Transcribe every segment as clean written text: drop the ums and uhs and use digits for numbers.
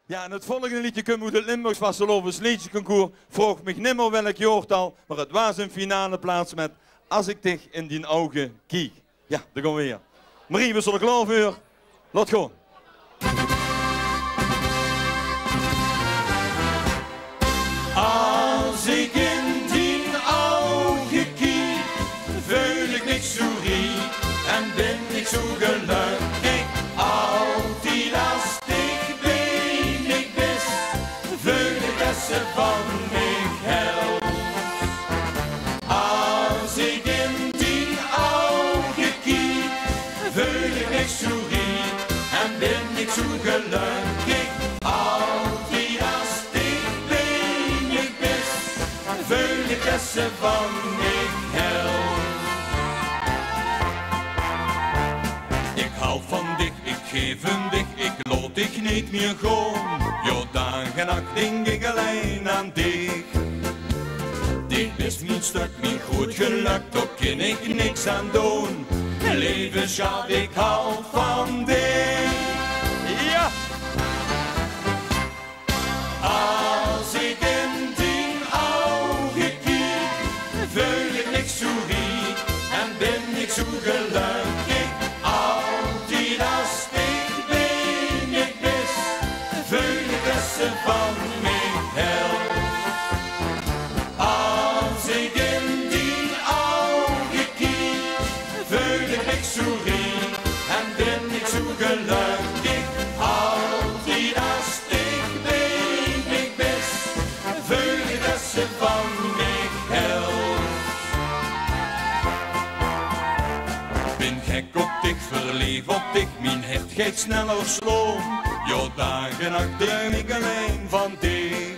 Ja, en het volgende liedje komt uit het Limburgs Vastelovens liedjesconcours. Vroeg me nimmer welk jaartal, maar het was een finale plaats met Als ik dich in die ogen kiek. Ja, daar gaan we weer. Marie, we zullen klaar voor. Laat gaan. Als ik in die ogen kiek, voel ik me zo riek en ben ik zo gelukkig. Altijd als ik ben ik best, voel ik dat ze van mij helpt. Als ik in die ogen kiek, voel ik me zo riek en ben ik zo gelukkig. Altijd als ik ben ik best, voel ik dat ze van mij helpt. Ik hou van dich, ik geef hem dich, ik laat dich niet meer gaan. Jo, dag en nacht denk ik alleen aan dich. Dit is mijn stuk, mijn goed geluk, daar kan ik niks aan doen. Leven schat, ik hou van dich. Ja! Als ik in die ogen kiek, voel ik me zo riek en ben ik zo gelukkig. Altijd als ik ben ik best, voel ik dat ze van mij helpt. Als ik in die ogen kiek, voel ik me zo riek en ben ik zo gelukkig. Altijd als ik ben ik best, voel ik dat ze van mij helpt. Ben gek op dich, verliefd op dich, mijn hart gaat sneller slaan. Jo, dag en nacht droom ik alleen van dich.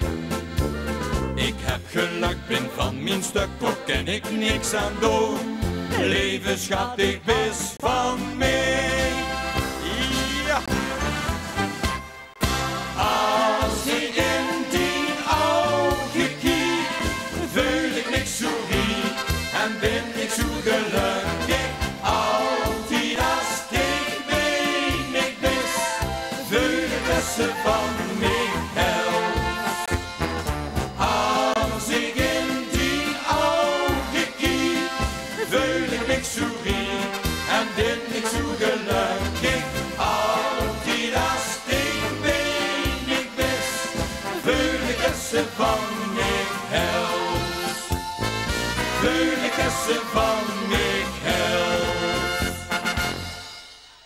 Ik heb geluk, ben van mijn stuk, daar kan ik niks aan doen. Leven schat, ik best van mij. Ja! Als ik in die ogen kiek, voel ik me zo riek en ben ik zo gelukkig. Altijd als ik ben ik best, voel ik dat ze van mij helpt. Als ik in die ogen kiek, voel ik me zo riek en ben ik zo gelukkig. Altijd als ik ben ik best, voel ik dat ze van mij helpt. Voel ik dat ze van mij helpt.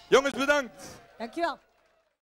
Jongens, bedankt! Dankjewel.